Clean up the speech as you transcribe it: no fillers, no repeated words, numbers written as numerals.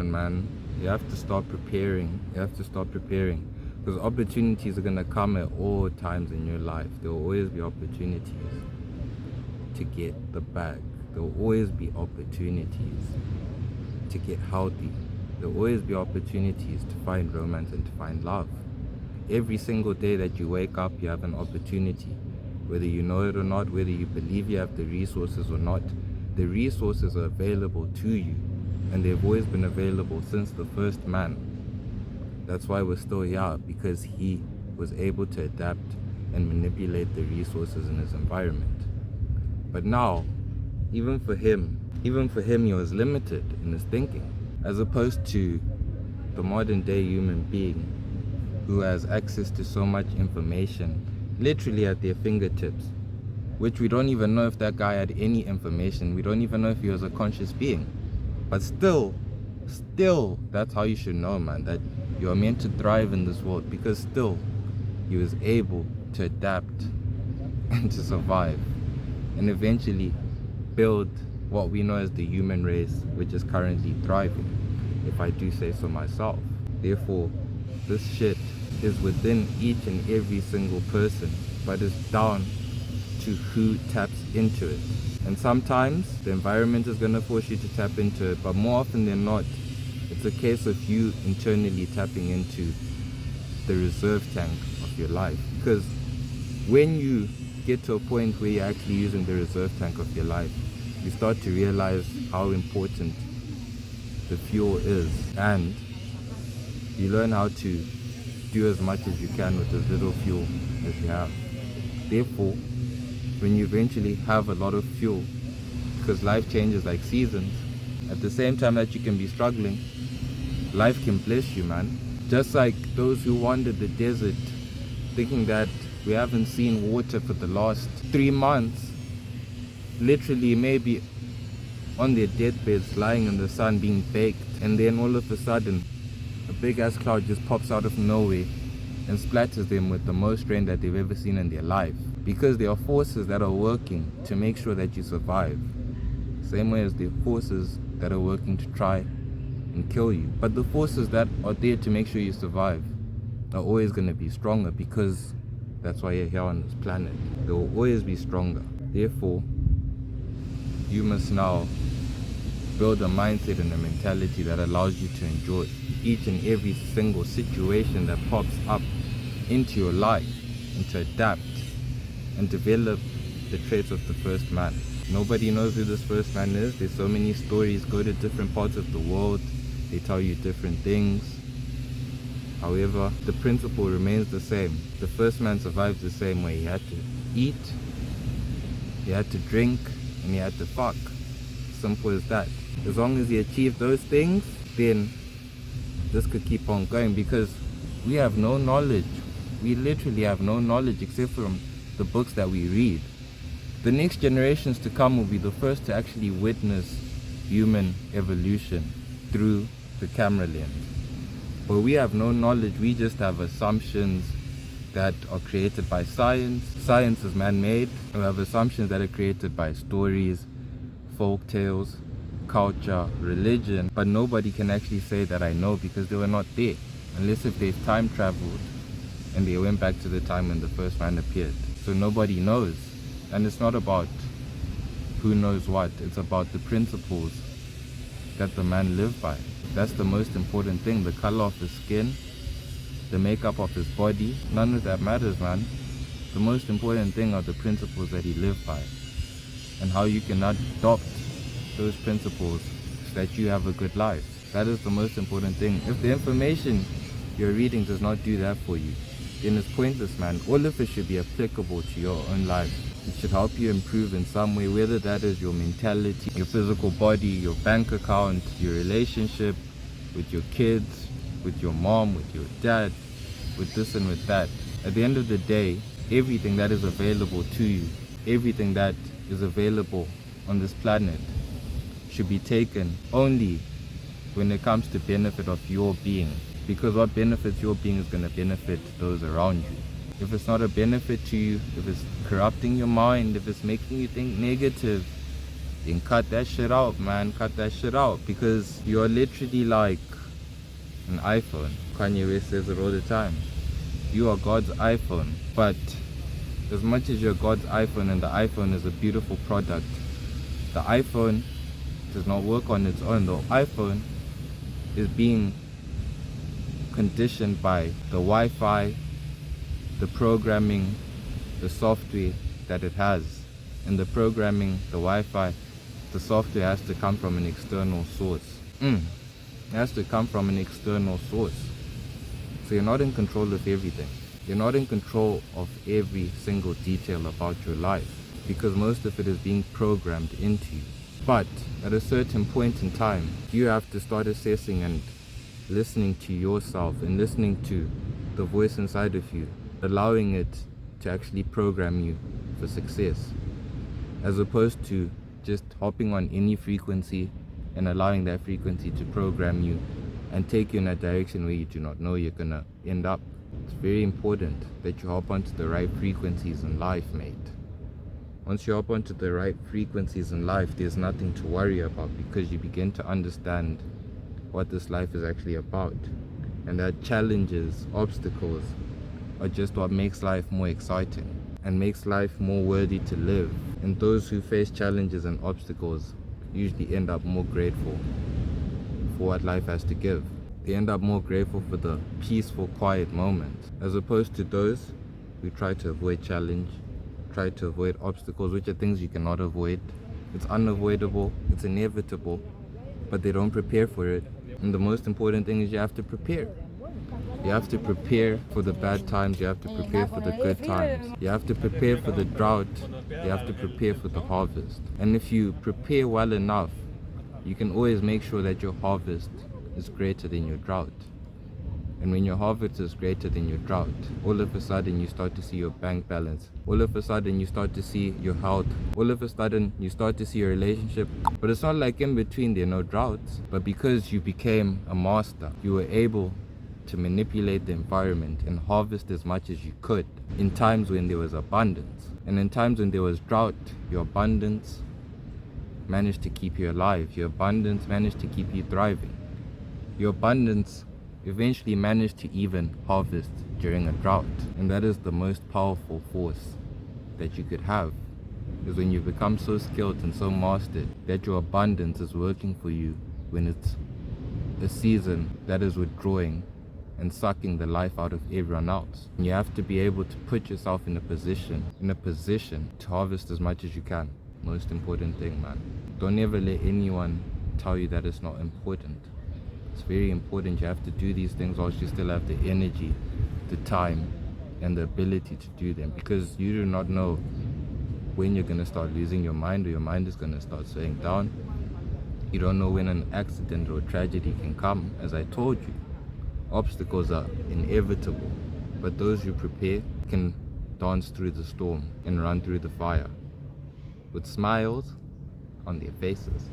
Man, you have to start preparing. Because opportunities are going to come at all times in your life. There will always be opportunities to get the bag. There will always be opportunities to get healthy. There will always be opportunities to find romance and to find love. Every single day that you wake up, you have an opportunity. Whether you know it or not, whether you believe you have the resources or not, the resources are available to you. And they've always been available since the first man. That's why we're still here, because he was able to adapt and manipulate the resources in his environment. But now, even for him, he was limited in his thinking, as opposed to the modern day human being who has access to so much information literally at their fingertips, which we don't even know if that guy had any information. We don't even know if he was a conscious being. But still, that's how you should know, man, that you are meant to thrive in this world, because still, he was able to adapt and to survive and eventually build what we know as the human race, which is currently thriving, if I do say so myself. Therefore, this shit is within each and every single person, but it's down to who taps into it. And sometimes the environment is going to force you to tap into it, but more often than not, it's a case of you internally tapping into the reserve tank of your life. Because when you get to a point where you're actually using the reserve tank of your life, you start to realize how important the fuel is, and you learn how to do as much as you can with as little fuel as you have. Therefore, when you eventually have a lot of fuel, because life changes like seasons, at the same time that you can be struggling, life can bless you, man. Just like those who wandered the desert thinking that we haven't seen water for the last 3 months, literally maybe on their deathbeds lying in the sun being baked, and then all of a sudden a big ass cloud just pops out of nowhere and splatters them with the most rain that they've ever seen in their life. Because there are forces that are working to make sure that you survive, same way as there are forces that are working to try and kill you. But the forces that are there to make sure you survive are always going to be stronger, because that's why you're here on this planet. They will always be stronger. Therefore, you must now build a mindset and a mentality that allows you to enjoy each and every single situation that pops up into your life, and to adapt and develop the traits of the first man. Nobody knows who this first man is. There's so many stories, go to different parts of the world, they tell you different things. However, the principle remains the same. The first man survived the same way. He had to eat, he had to drink, and he had to fuck. Simple as that. As long as he achieved those things, then this could keep on going, because we have no knowledge. We literally have no knowledge except from the books that we read. The next generations to come will be the first to actually witness human evolution through the camera lens. But we have no knowledge. We just have assumptions that are created by science. Science is man-made. We have assumptions that are created by stories, folk tales, culture, religion. But nobody can actually say that I know, because they were not there, unless if they've time traveled and they went back to the time when the first man appeared. So nobody knows. And it's not about who knows what, it's about the principles that the man lived by. That's the most important thing. The color of his skin, the makeup of his body, none of that matters, man. The most important thing are the principles that he lived by, and how you can adopt those principles so that you have a good life. That is the most important thing. If the information you're reading does not do that for you, then it's pointless, man. All of it should be applicable to your own life. It should help you improve in some way, whether that is your mentality, your physical body, your bank account, your relationship with your kids, with your mom, with your dad, with this and with that. At the end of the day, everything that is available to you, everything that is available on this planet should be taken only when it comes to benefit of your being. Because what benefits your being is going to benefit those around you. If it's not a benefit to you, if it's corrupting your mind, if it's making you think negative, then cut that shit out, man. Cut that shit out, because you're literally like an iPhone. Kanye West says it all the time. You are God's iPhone. But as much as you're God's iPhone and the iPhone is a beautiful product, the iPhone does not work on its own. The iPhone is being conditioned by the Wi-Fi, the programming, the software that it has. And the programming, the Wi-Fi, the software has to come from an external source. It has to come from an external source. So you're not in control of everything. You're not in control of every single detail about your life, because most of it is being programmed into you. But at a certain point in time, you have to start assessing and listening to yourself and listening to the voice inside of you, allowing it to actually program you for success, as opposed to just hopping on any frequency and allowing that frequency to program you and take you in a direction where you do not know you're gonna end up. It's very important that you hop onto the right frequencies in life, mate. Once you hop onto the right frequencies in life, there's nothing to worry about, because you begin to understand what this life is actually about, and that challenges, obstacles are just what makes life more exciting and makes life more worthy to live. And those who face challenges and obstacles usually end up more grateful for what life has to give. They end up more grateful for the peaceful, quiet moments, as opposed to those who try to avoid challenge, try to avoid obstacles, which are things you cannot avoid. It's unavoidable, it's inevitable, but they don't prepare for it. And the most important thing is you have to prepare. You have to prepare for the bad times, you have to prepare for the good times. You have to prepare for the drought, you have to prepare for the harvest. And if you prepare well enough, you can always make sure that your harvest is greater than your drought. And when your harvest is greater than your drought, all of a sudden you start to see your bank balance. All of a sudden you start to see your health. All of a sudden you start to see your relationship. But it's not like in between there are no droughts. But because you became a master, you were able to manipulate the environment and harvest as much as you could in times when there was abundance. And in times when there was drought, your abundance managed to keep you alive. Your abundance managed to keep you thriving. Your abundance eventually managed to even harvest during a drought. And that is the most powerful force that you could have, is when you become so skilled and so mastered that your abundance is working for you when it's a season that is withdrawing and sucking the life out of everyone else. And you have to be able to put yourself in a position to harvest as much as you can. Most important thing, man. Don't ever let anyone tell you that it's not important. It's very important. You have to do these things whilst you still have the energy, the time, and the ability to do them, because you do not know when you're going to start losing your mind, or your mind is going to start slowing down. You don't know when an accident or tragedy can come. As I told you, obstacles are inevitable, but those who prepare can dance through the storm and run through the fire with smiles on their faces.